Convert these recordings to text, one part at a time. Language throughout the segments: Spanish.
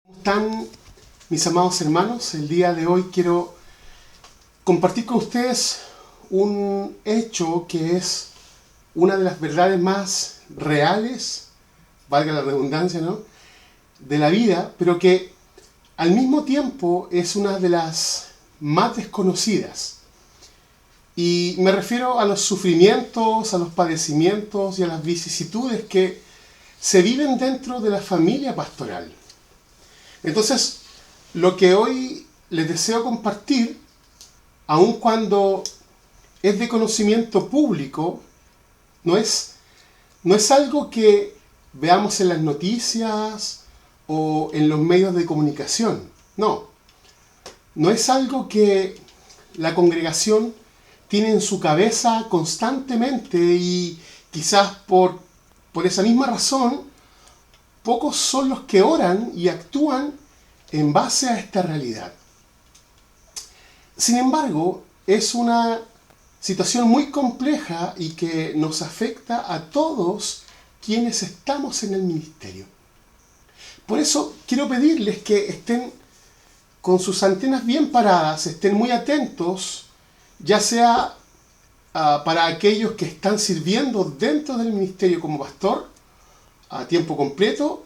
¿Cómo están, mis amados hermanos? El día de hoy quiero compartir con ustedes un hecho que es una de las verdades más reales, valga la redundancia, ¿no?, de la vida, pero que al mismo tiempo es una de las más desconocidas. Y me refiero a los sufrimientos, a los padecimientos y a las vicisitudes que se viven dentro de la familia pastoral. Entonces, lo que hoy les deseo compartir, aun cuando es de conocimiento público, no es algo que veamos en las noticias o en los medios de comunicación. No es algo que la congregación tiene en su cabeza constantemente y quizás por esa misma razón, pocos son los que oran y actúan en base a esta realidad. Sin embargo, es una situación muy compleja y que nos afecta a todos quienes estamos en el ministerio. Por eso quiero pedirles que estén con sus antenas bien paradas, estén muy atentos, ya sea para aquellos que están sirviendo dentro del ministerio como pastor a tiempo completo,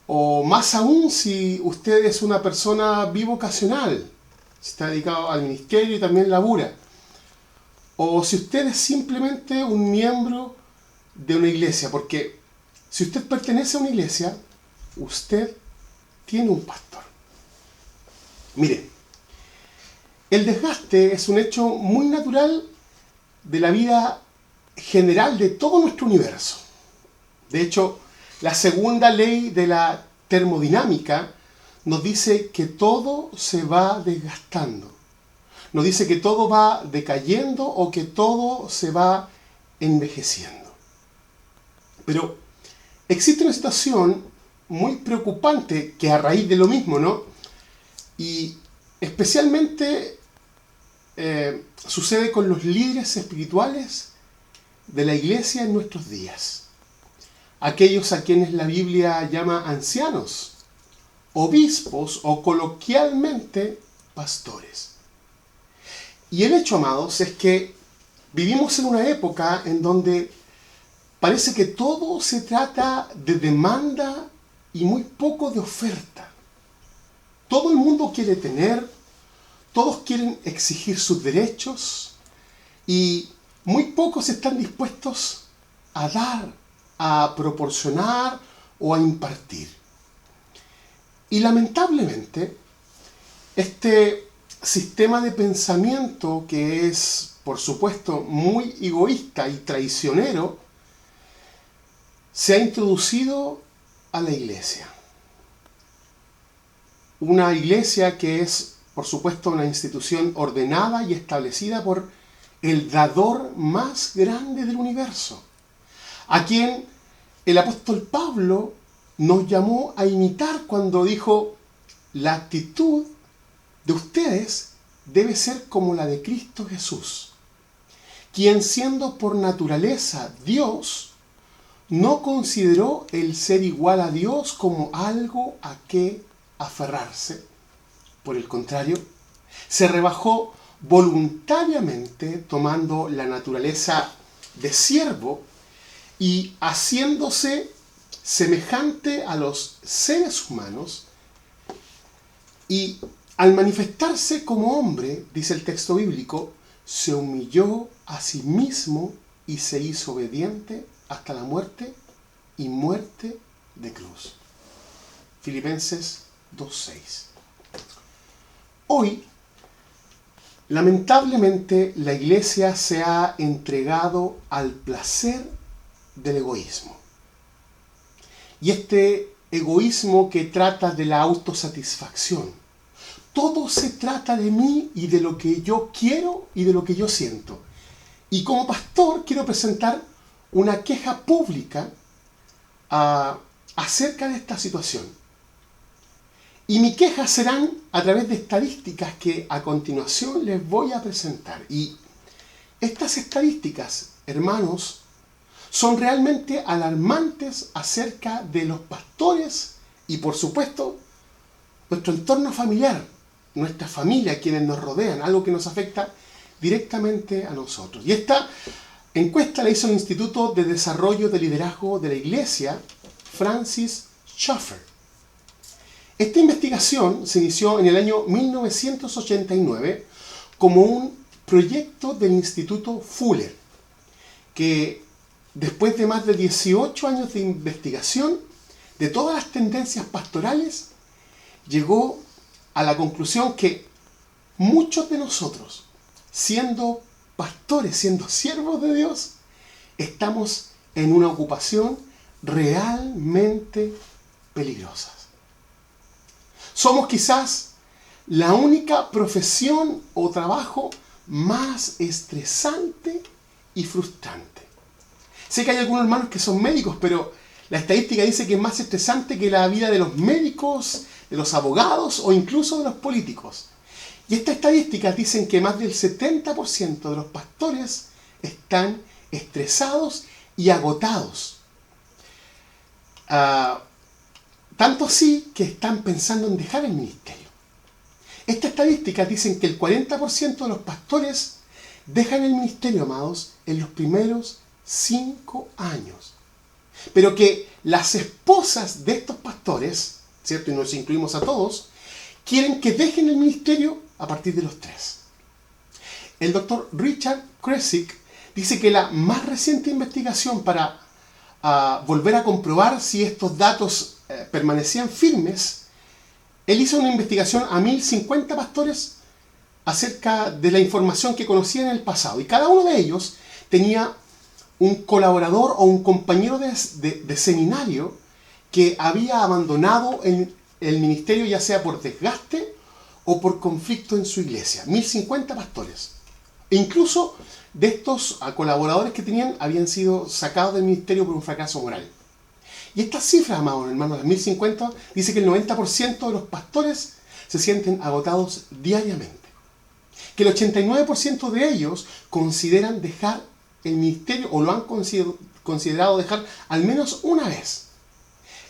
o más aún si usted es una persona bivocacional, si está dedicado al ministerio y también labura, o si usted es simplemente un miembro de una iglesia, porque si usted pertenece a una iglesia, usted tiene un pastor. Mire, el desgaste es un hecho muy natural de la vida general de todo nuestro universo. De hecho, la segunda ley de la termodinámica nos dice que todo se va desgastando. Nos dice que todo va decayendo o que todo se va envejeciendo. Pero existe una situación muy preocupante que a raíz de lo mismo, ¿no? Y especialmente sucede con los líderes espirituales de la iglesia en nuestros días. Aquellos a quienes la Biblia llama ancianos, obispos o coloquialmente pastores. Y el hecho, amados, es que vivimos en una época en donde parece que todo se trata de demanda y muy poco de oferta. Todo el mundo quiere tener, todos quieren exigir sus derechos y muy pocos están dispuestos a dar, a proporcionar o a impartir. Y lamentablemente, este sistema de pensamiento que es, por supuesto, muy egoísta y traicionero, se ha introducido a la iglesia. Una iglesia que es, por supuesto, una institución ordenada y establecida por el dador más grande del universo, a quien el apóstol Pablo nos llamó a imitar cuando dijo: la actitud de ustedes debe ser como la de Cristo Jesús, quien siendo por naturaleza Dios, no consideró el ser igual a Dios como algo a que aferrarse. Por el contrario, se rebajó voluntariamente tomando la naturaleza de siervo y haciéndose semejante a los seres humanos, y al manifestarse como hombre, dice el texto bíblico, se humilló a sí mismo y se hizo obediente hasta la muerte y muerte de cruz. Filipenses 2:6. Hoy, lamentablemente, la iglesia se ha entregado al placer del egoísmo. Y este egoísmo que trata de la autosatisfacción. Todo se trata de mí y de lo que yo quiero y de lo que yo siento. Y como pastor quiero presentar una queja pública acerca de esta situación. Y mi queja serán a través de estadísticas que a continuación les voy a presentar. Y estas estadísticas, hermanos, son realmente alarmantes acerca de los pastores y, por supuesto, nuestro entorno familiar, nuestra familia, quienes nos rodean, algo que nos afecta directamente a nosotros. Y esta encuesta la hizo el Instituto de Desarrollo de Liderazgo de la Iglesia, Francis Schaeffer. Esta investigación se inició en el año 1989 como un proyecto del Instituto Fuller, que después de más de 18 años de investigación de todas las tendencias pastorales, llegó a la conclusión que muchos de nosotros, siendo pastores, siendo siervos de Dios, estamos en una ocupación realmente peligrosa. Somos quizás la única profesión o trabajo más estresante y frustrante. Sé que hay algunos hermanos que son médicos, pero la estadística dice que es más estresante que la vida de los médicos, de los abogados o incluso de los políticos. Y estas estadísticas dicen que más del 70% de los pastores están estresados y agotados. Tanto así que están pensando en dejar el ministerio. Estas estadísticas dicen que el 40% de los pastores dejan el ministerio, amados, en los primeros 5 años. Pero que las esposas de estos pastores, ¿cierto? Y nos incluimos a todos, quieren que dejen el ministerio a partir de los 3. El doctor Richard Kresick dice que la más reciente investigación para volver a comprobar si estos datos permanecían firmes, él hizo una investigación a 1050 pastores acerca de la información que conocían en el pasado. Y cada uno de ellos tenía un colaborador o un compañero de seminario que había abandonado el ministerio, ya sea por desgaste o por conflicto en su iglesia. 1050 pastores. E incluso de estos colaboradores que tenían habían sido sacados del ministerio por un fracaso moral. Y estas cifras, amados hermanos, las 1050, dice que el 90% de los pastores se sienten agotados diariamente. Que el 89% de ellos consideran dejar el ministerio o lo han considerado dejar al menos una vez.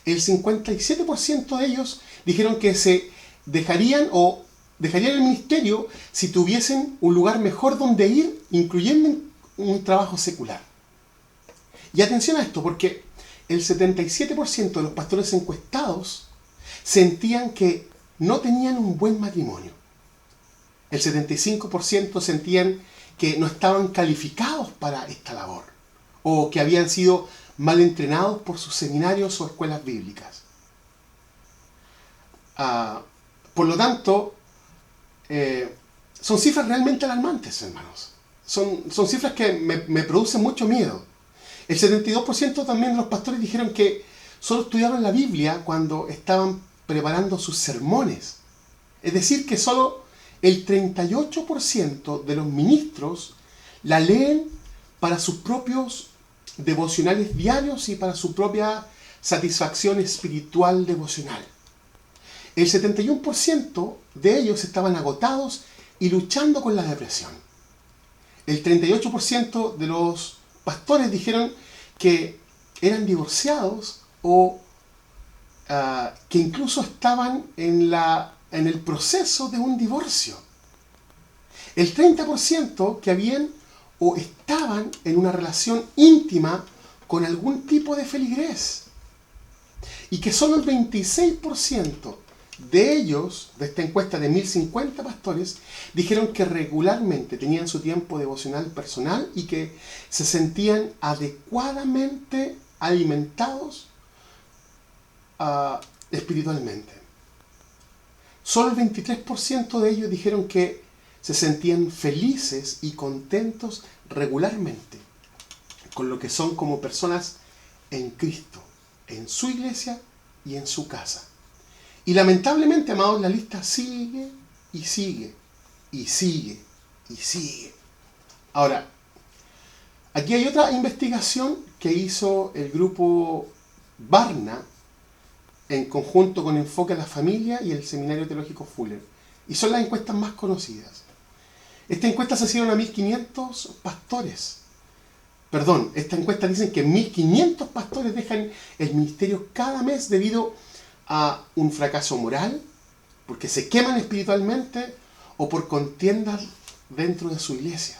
El 57% de ellos dijeron que se dejarían el ministerio si tuviesen un lugar mejor donde ir, incluyendo un trabajo secular. Y atención a esto, porque el 77% de los pastores encuestados sentían que no tenían un buen matrimonio. El 75% sentían que no estaban calificados para esta labor o que habían sido mal entrenados por sus seminarios o escuelas bíblicas. Por lo tanto, son cifras realmente alarmantes, hermanos. Son cifras que me producen mucho miedo. El 72% también de los pastores dijeron que solo estudiaban la Biblia cuando estaban preparando sus sermones. Es decir, que solo el 38% de los ministros la leen para sus propios devocionales diarios y para su propia satisfacción espiritual devocional. El 71% de ellos estaban agotados y luchando con la depresión. El 38% de los pastores dijeron que eran divorciados o que incluso estaban en el proceso de un divorcio. El 30% que habían o estaban en una relación íntima con algún tipo de feligrés. Y que solo el 26% de ellos, de esta encuesta de 1050 pastores, dijeron que regularmente tenían su tiempo devocional personal y que se sentían adecuadamente alimentados espiritualmente. Solo el 23% de ellos dijeron que se sentían felices y contentos regularmente con lo que son como personas en Cristo, en su iglesia y en su casa. Y lamentablemente, amados, la lista sigue y sigue y sigue y sigue. Ahora, aquí hay otra investigación que hizo el grupo Barna en conjunto con Enfoque a la Familia y el Seminario Teológico Fuller. Y son las encuestas más conocidas. Estas encuestas se hicieron a 1.500 pastores. Perdón, estas encuestas dicen que 1.500 pastores dejan el ministerio cada mes debido a un fracaso moral, porque se queman espiritualmente o por contiendas dentro de su iglesia.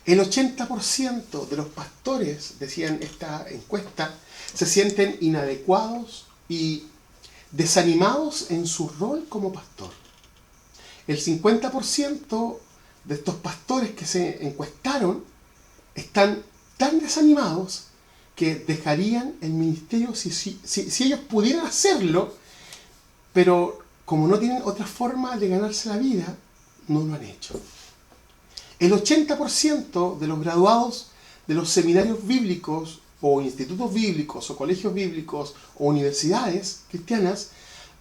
El 80% de los pastores, decían esta encuesta, se sienten inadecuados y desanimados en su rol como pastor. El 50% de estos pastores que se encuestaron están tan desanimados que dejarían el ministerio si ellos pudieran hacerlo, pero como no tienen otra forma de ganarse la vida, no lo han hecho. El 80% de los graduados de los seminarios bíblicos o institutos bíblicos o colegios bíblicos o universidades cristianas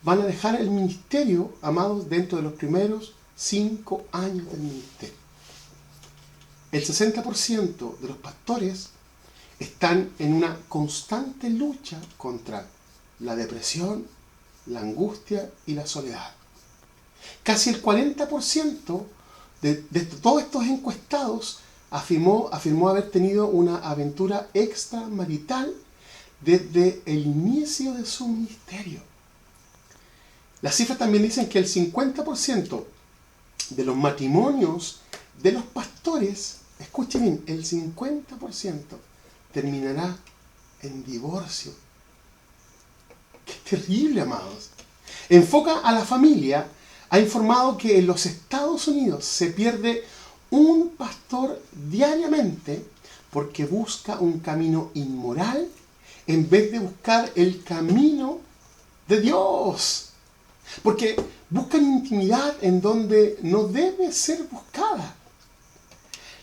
van a dejar el ministerio, amados, dentro de los primeros 5 años del ministerio. El 60% de los pastores están en una constante lucha contra la depresión, la angustia y la soledad. Casi el 40% de todos estos encuestados afirmó haber tenido una aventura extramarital desde el inicio de su ministerio. Las cifras también dicen que el 50% de los matrimonios de los pastores, escuchen bien, el 50% terminará en divorcio. ¡Qué terrible, amados! Enfoca a la familia ha informado que en los Estados Unidos se pierde un pastor diariamente porque busca un camino inmoral en vez de buscar el camino de Dios. Porque buscan intimidad en donde no debe ser buscada.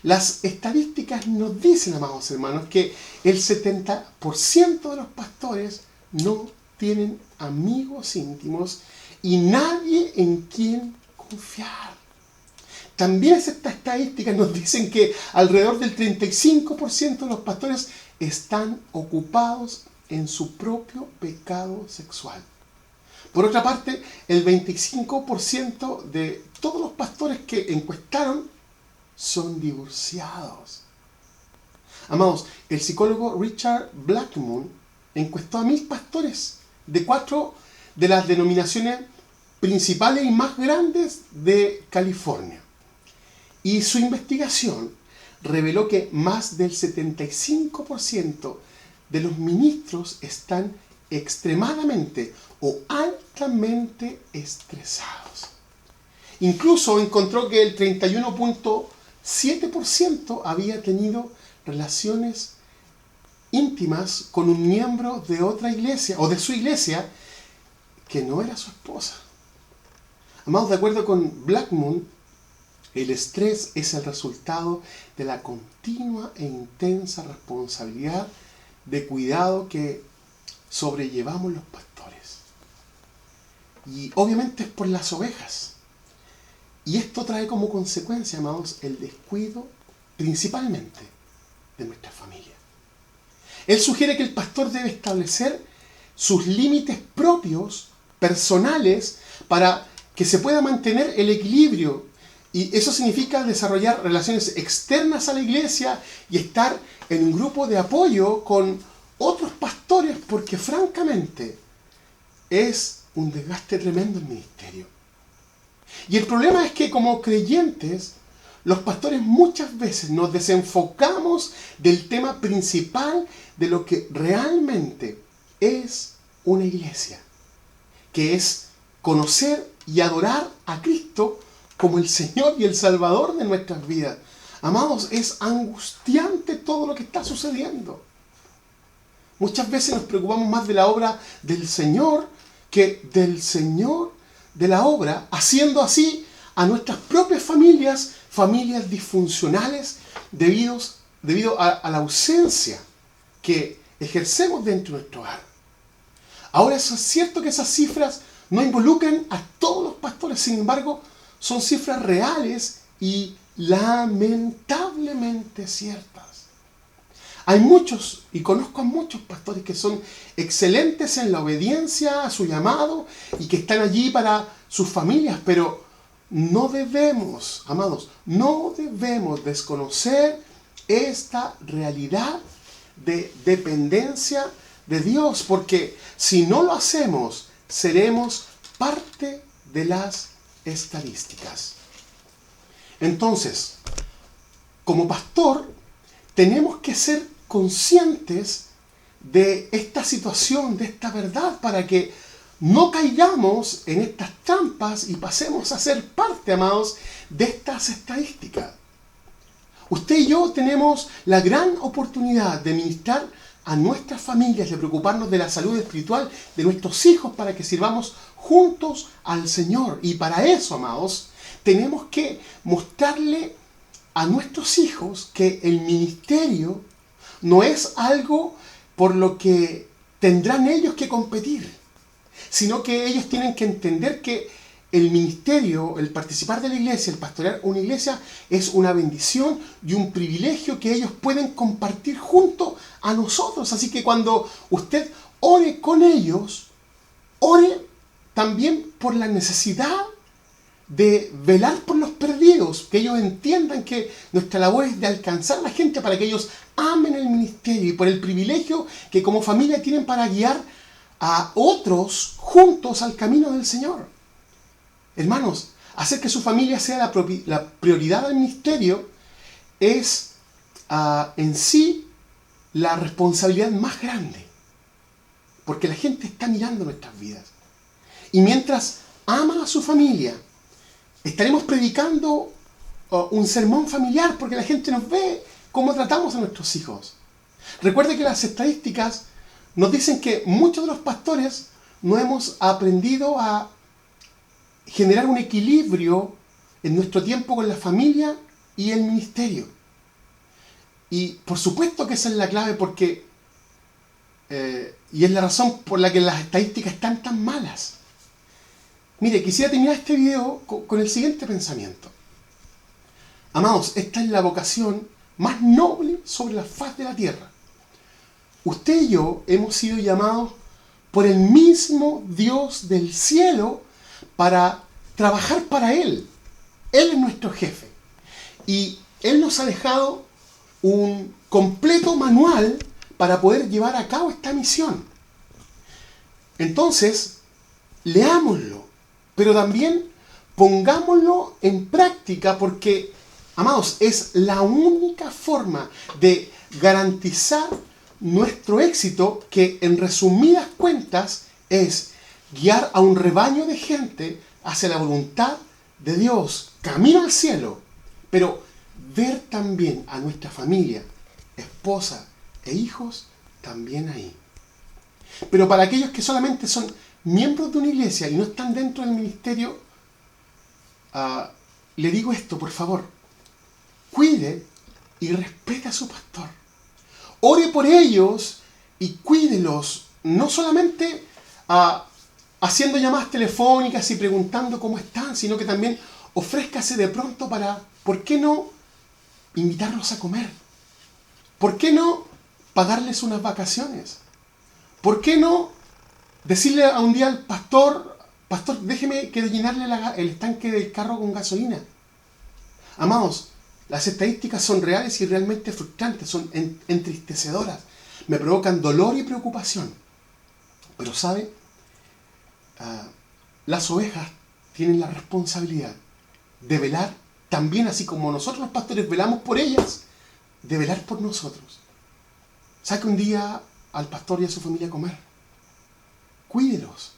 Las estadísticas nos dicen, amados hermanos, que el 70% de los pastores no tienen amigos íntimos y nadie en quien confiar. También estas estadísticas nos dicen que alrededor del 35% de los pastores están ocupados en su propio pecado sexual. Por otra parte, el 25% de todos los pastores que encuestaron son divorciados. Amados, el psicólogo Richard Blackmon encuestó a 1,000 pastores de 4 de las denominaciones principales y más grandes de California. Y su investigación reveló que más del 75% de los ministros están extremadamente o altamente estresados. Incluso encontró que el 31.7% había tenido relaciones íntimas con un miembro de otra iglesia o de su iglesia que no era su esposa. Amados, de acuerdo con Blackmon, el estrés es el resultado de la continua e intensa responsabilidad de cuidado que sobrellevamos los pastores. Y obviamente es por las ovejas. Y esto trae como consecuencia, amados, el descuido principalmente de nuestra familia. Él sugiere que el pastor debe establecer sus límites propios, personales, para que se pueda mantener el equilibrio. Y eso significa desarrollar relaciones externas a la iglesia y estar en un grupo de apoyo con otros pastores, porque francamente es un desgaste tremendo el ministerio. Y el problema es que como creyentes, los pastores muchas veces nos desenfocamos del tema principal de lo que realmente es una iglesia, que es conocer y adorar a Cristo como el Señor y el Salvador de nuestras vidas. Amados, es angustiante todo lo que está sucediendo. Muchas veces nos preocupamos más de la obra del Señor que del Señor de la obra, haciendo así a nuestras propias familias disfuncionales debido a la ausencia que ejercemos dentro de nuestro hogar. Ahora, eso es cierto que esas cifras no involucran a todos los pastores, sin embargo, son cifras reales y lamentablemente ciertas. Hay muchos, y conozco a muchos pastores que son excelentes en la obediencia a su llamado y que están allí para sus familias, pero no debemos, amados, no debemos desconocer esta realidad de dependencia de Dios, porque si no lo hacemos, seremos parte de las estadísticas. Entonces, como pastor, tenemos que ser conscientes de esta situación, de esta verdad, para que no caigamos en estas trampas y pasemos a ser parte, amados, de estas estadísticas. Usted y yo tenemos la gran oportunidad de ministrar a nuestras familias, de preocuparnos de la salud espiritual de nuestros hijos para que sirvamos juntos al Señor. Y para eso, amados, tenemos que mostrarle a nuestros hijos que el ministerio no es algo por lo que tendrán ellos que competir, sino que ellos tienen que entender que el ministerio, el participar de la iglesia, el pastorear una iglesia, es una bendición y un privilegio que ellos pueden compartir junto a nosotros. Así que cuando usted ore con ellos, ore también por la necesidad de velar por los perdidos, que ellos entiendan que nuestra labor es de alcanzar a la gente para que ellos amen el ministerio, y por el privilegio que como familia tienen para guiar a otros juntos al camino del Señor. Hermanos, hacer que su familia sea la prioridad del ministerio es en sí la responsabilidad más grande, porque la gente está mirando nuestras vidas. Y mientras ama a su familia, estaremos predicando un sermón familiar, porque la gente nos ve cómo tratamos a nuestros hijos. Recuerde que las estadísticas nos dicen que muchos de los pastores no hemos aprendido a generar un equilibrio en nuestro tiempo con la familia y el ministerio. Y por supuesto que esa es la clave, porque y es la razón por la que las estadísticas están tan malas. Mire, quisiera terminar este video con el siguiente pensamiento. Amados, esta es la vocación más noble sobre la faz de la tierra. Usted y yo hemos sido llamados por el mismo Dios del cielo para trabajar para Él. Él es nuestro jefe. Y Él nos ha dejado un completo manual para poder llevar a cabo esta misión. Entonces, leámoslo, pero también pongámoslo en práctica, porque, amados, es la única forma de garantizar nuestro éxito, que en resumidas cuentas es guiar a un rebaño de gente hacia la voluntad de Dios, camino al cielo, pero ver también a nuestra familia, esposa e hijos también ahí. Pero para aquellos que solamente son miembros de una iglesia y no están dentro del ministerio, le digo esto, por favor: cuide y respete a su pastor. Ore por ellos y cuídelos, no solamente haciendo llamadas telefónicas y preguntando cómo están, sino que también ofrézcase de pronto para, ¿por qué no invitarlos a comer? ¿Por qué no pagarles unas vacaciones? ¿Por qué no decirle a un día al pastor: pastor, déjeme que llenarle el estanque del carro con gasolina? Amados, las estadísticas son reales y realmente frustrantes, son entristecedoras, me provocan dolor y preocupación. Pero ¿sabe? Las ovejas tienen la responsabilidad de velar también, así como nosotros los pastores velamos por ellas, de velar por nosotros. Saque un día al pastor y a su familia a comer. Cuídelos,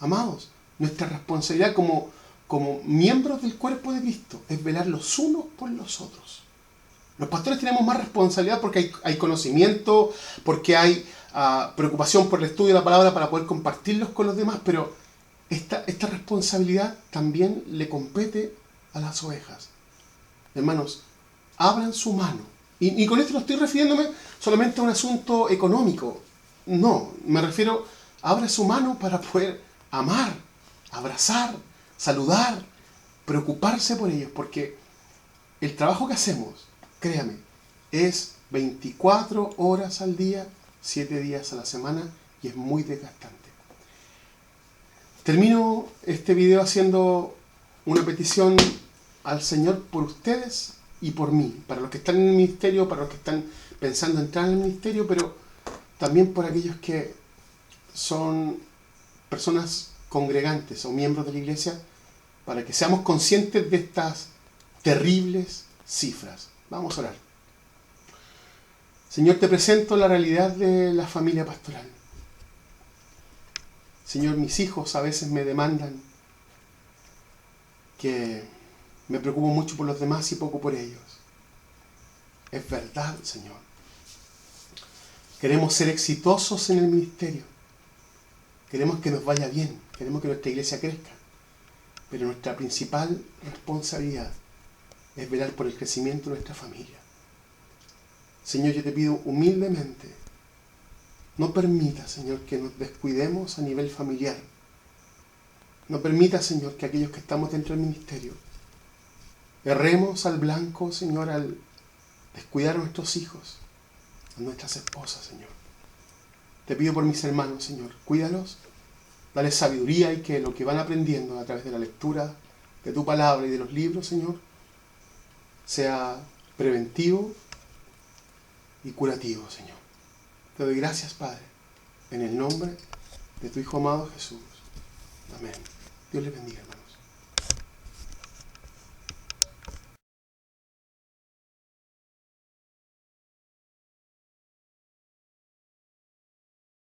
amados. Nuestra responsabilidad como miembros del cuerpo de Cristo es velar los unos por los otros. Los pastores tenemos más responsabilidad porque hay conocimiento, porque hay preocupación por el estudio de la palabra para poder compartirlos con los demás, pero esta responsabilidad también le compete a las ovejas. Hermanos, abran su mano. Y con esto no estoy refiriéndome solamente a un asunto económico. No, me refiero: abra su mano para poder amar, abrazar, saludar, preocuparse por ellos, porque el trabajo que hacemos, créame, es 24 horas al día, 7 días a la semana, y es muy desgastante. Termino este video haciendo una petición al Señor por ustedes y por mí, para los que están en el ministerio, para los que están pensando en entrar en el ministerio, pero también por aquellos que son personas congregantes o miembros de la iglesia, para que seamos conscientes de estas terribles cifras. Vamos a orar. Señor, te presento la realidad de la familia pastoral. Señor, mis hijos a veces me demandan que me preocupo mucho por los demás y poco por ellos. Es verdad, Señor. Queremos ser exitosos en el ministerio. Queremos que nos vaya bien. Queremos que nuestra iglesia crezca. Pero nuestra principal responsabilidad es velar por el crecimiento de nuestra familia. Señor, yo te pido humildemente, no permita, Señor, que nos descuidemos a nivel familiar. No permita, Señor, que aquellos que estamos dentro del ministerio erremos al blanco, Señor, al descuidar a nuestros hijos, a nuestras esposas, Señor. Te pido por mis hermanos, Señor, cuídalos, dale sabiduría y que lo que van aprendiendo a través de la lectura de tu palabra y de los libros, Señor, sea preventivo y curativo, Señor. Te doy gracias, Padre, en el nombre de tu Hijo amado Jesús. Amén. Dios les bendiga, hermano.